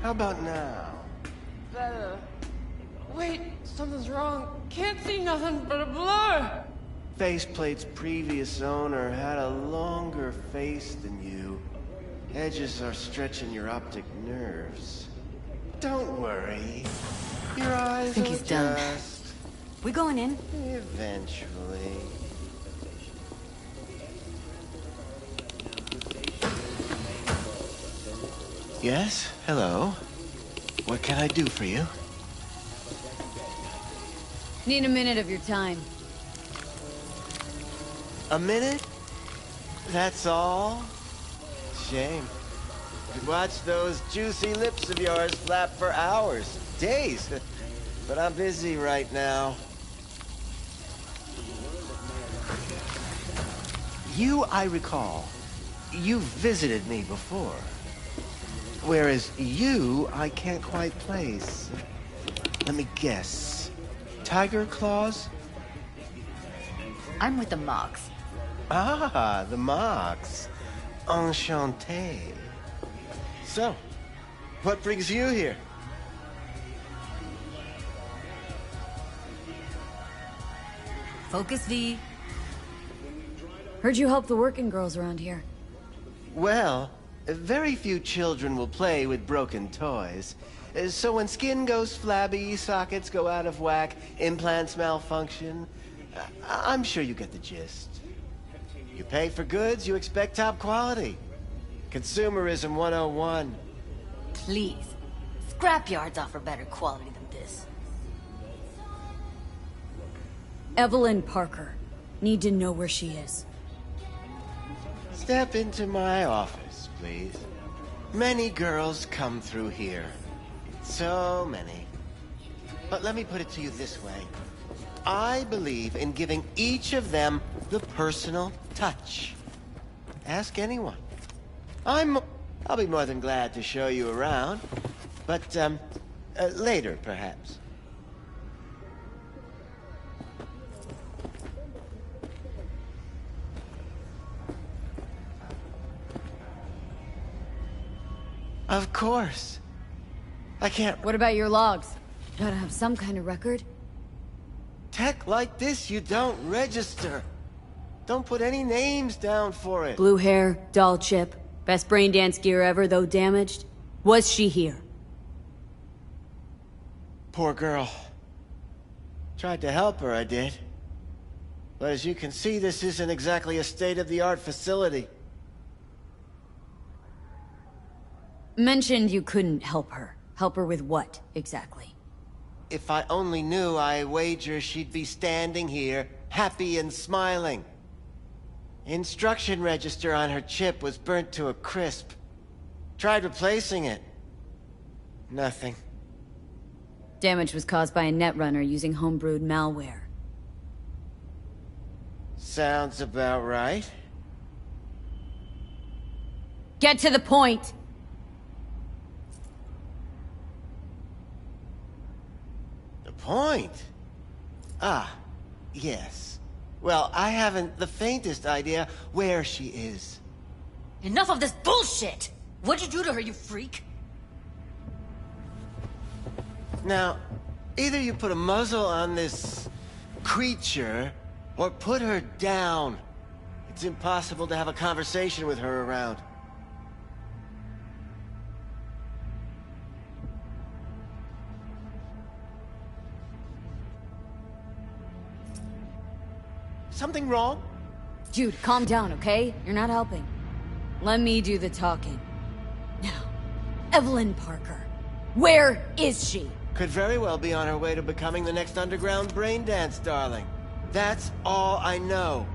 How about now? Better. Wait, something's wrong. Can't see nothing but a blur. Faceplate's previous owner had a longer face than you. Edges are stretching your optic nerves. Don't worry. Your eyes I think will he's done. adjust. We going in? Eventually. Yes? Hello? What can I do for you? Need a minute of your time. A minute? That's all? Shame. Could watch those juicy lips of yours flap for hours, days. But I'm busy right now. You, I recall. You visited me before. Whereas you, I can't quite place. Let me guess. Tiger claws? I'm with the Mogs. Ah, the Mogs. Enchanté. So, what brings you here? Focus V. Heard you help the working girls around here. Well, very few children will play with broken toys. So when skin goes flabby, sockets go out of whack, implants malfunction, I'm sure you get the gist. You pay for goods, you expect top quality. Consumerism 101. Please. Scrapyards offer better quality than this. Evelyn Parker. Need to know where she is. Step into my office, please. Many girls come through here. So many. But let me put it to you this way. I believe in giving each of them the personal touch. Ask anyone. I'll be more than glad to show you around. But, later, perhaps. Of course. I can't... What about your logs? Gotta have some kind of record. Tech like this, you don't register. Don't put any names down for it. Blue hair, doll chip, best brain dance gear ever, though damaged. Was she here? Poor girl. Tried to help her, I did. But as you can see, this isn't exactly a state-of-the-art facility. Mentioned you couldn't help her. Help her with what, exactly? If I only knew, I wager she'd be standing here, happy and smiling. Instruction register on her chip was burnt to a crisp. Tried replacing it. Nothing. Damage was caused by a netrunner using homebrewed malware. Sounds about right. Get to the point! The point? Ah, yes. Well, I haven't the faintest idea where she is. Enough of this bullshit! What'd you do to her, you freak? Now, either you put a muzzle on this creature, or put her down. It's impossible to have a conversation with her around. Something wrong? Dude, calm down, okay? You're not helping. Let me do the talking. Now, Evelyn Parker. Where is she? Could very well be on her way to becoming the next underground brain dance darling. That's all I know.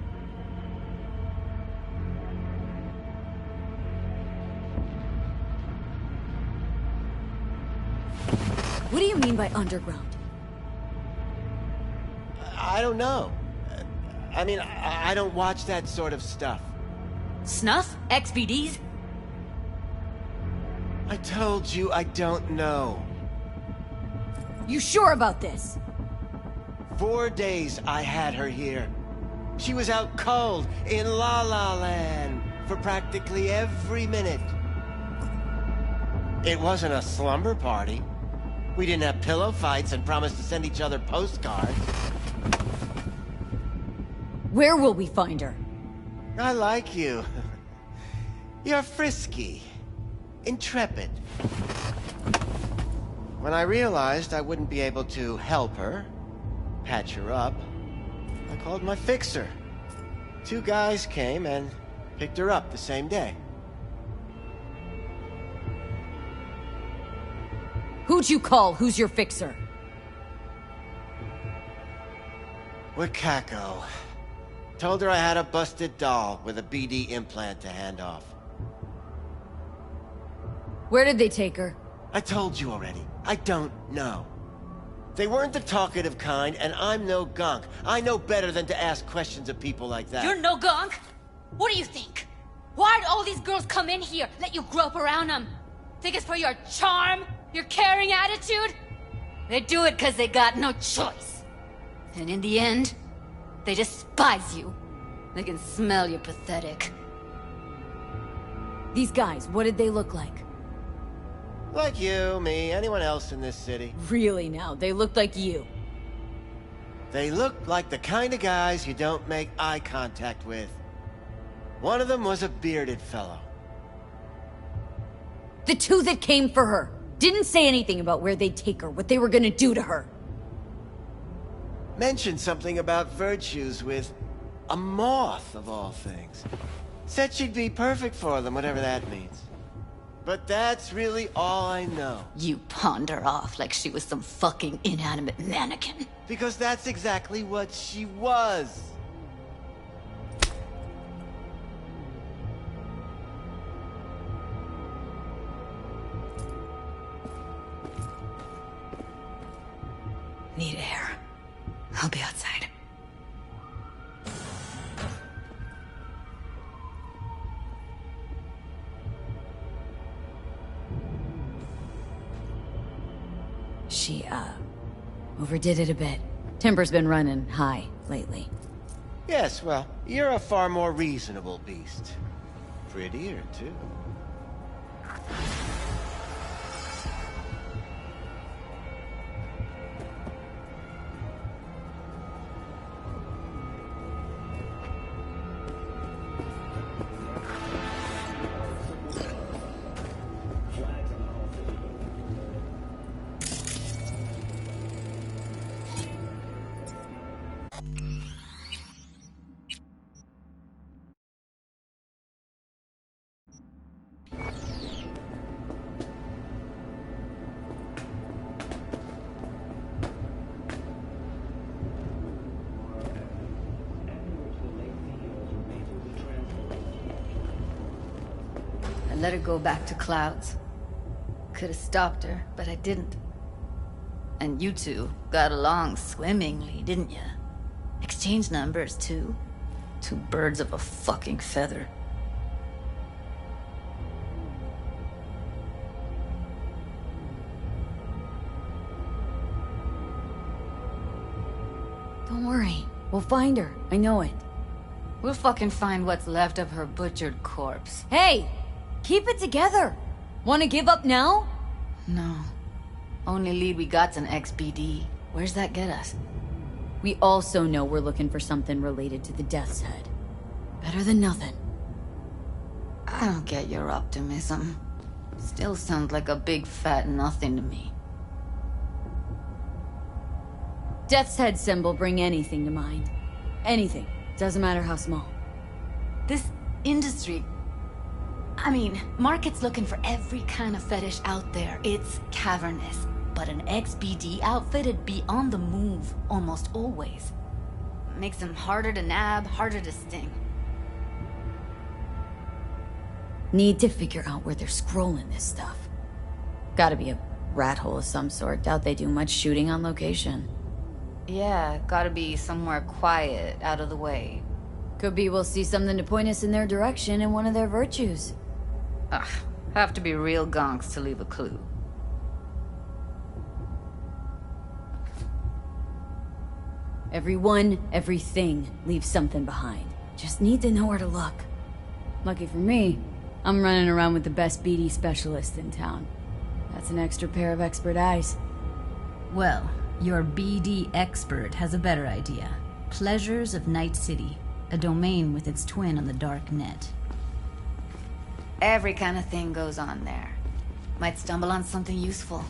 What do you mean by underground? I don't know. I mean, I don't watch that sort of stuff. Snuff? XBDs? I told you I don't know. You sure about this? 4 days I had her here. She was out cold in La La Land for practically every minute. It wasn't a slumber party. We didn't have pillow fights and promised to send each other postcards. Where will we find her? I like you. You're frisky. Intrepid. When I realized I wouldn't be able to help her, patch her up, I called my fixer. 2 guys came and picked her up the same day. Who'd you call? Who's your fixer? Wakako. Told her I had a busted doll with a BD implant to hand off. Where did they take her? I told you already. I don't know. They weren't the talkative kind, and I'm no gunk. I know better than to ask questions of people like that. You're no gunk? What do you think? Why'd all these girls come in here, let you grope around them? Think it's for your charm? Your caring attitude? They do it because they got no choice. And in the end, they despise you. They can smell you're pathetic. These guys, what did they look like? Like you, me, anyone else in this city. Really now, they looked like you. They looked like the kind of guys you don't make eye contact with. One of them was a bearded fellow. The 2 that came for her didn't say anything about where they'd take her, what they were gonna do to her. Mentioned something about virtues with a moth, of all things. Said she'd be perfect for them, whatever that means. But that's really all I know. You pawned her off like she was some fucking inanimate mannequin. Because that's exactly what she was. Need air. I'll be outside. She, overdid it a bit. Temper's been running high lately. Yes, well, you're a far more reasonable beast. Prettier, too. I let her go back to Clouds. Could have stopped her, but I didn't. And you 2 got along swimmingly, didn't ya? Exchanged numbers, too. 2 birds of a fucking feather. Don't worry. We'll find her. I know it. We'll fucking find what's left of her butchered corpse. Hey! Keep it together! Wanna give up now? No. Only lead we got's an XBD. Where's that get us? We also know we're looking for something related to the Death's Head. Better than nothing. I don't get your optimism. Still sounds like a big fat nothing to me. Death's Head symbol bring anything to mind. Anything. Doesn't matter how small. This industry... I mean, market's looking for every kind of fetish out there. It's cavernous. But an XBD outfit'd be on the move, almost always. Makes them harder to nab, harder to sting. Need to figure out where they're scrolling this stuff. Gotta be a rat hole of some sort. Doubt they do much shooting on location. Yeah, gotta be somewhere quiet, out of the way. Could be we'll see something to point us in their direction in one of their virtues. Ugh, have to be real gonks to leave a clue. Everyone, everything leaves something behind. Just need to know where to look. Lucky for me, I'm running around with the best BD specialist in town. That's an extra pair of expert eyes. Well, your BD expert has a better idea. Pleasures of Night City, a domain with its twin on the dark net. Every kind of thing goes on there. Might stumble on something useful.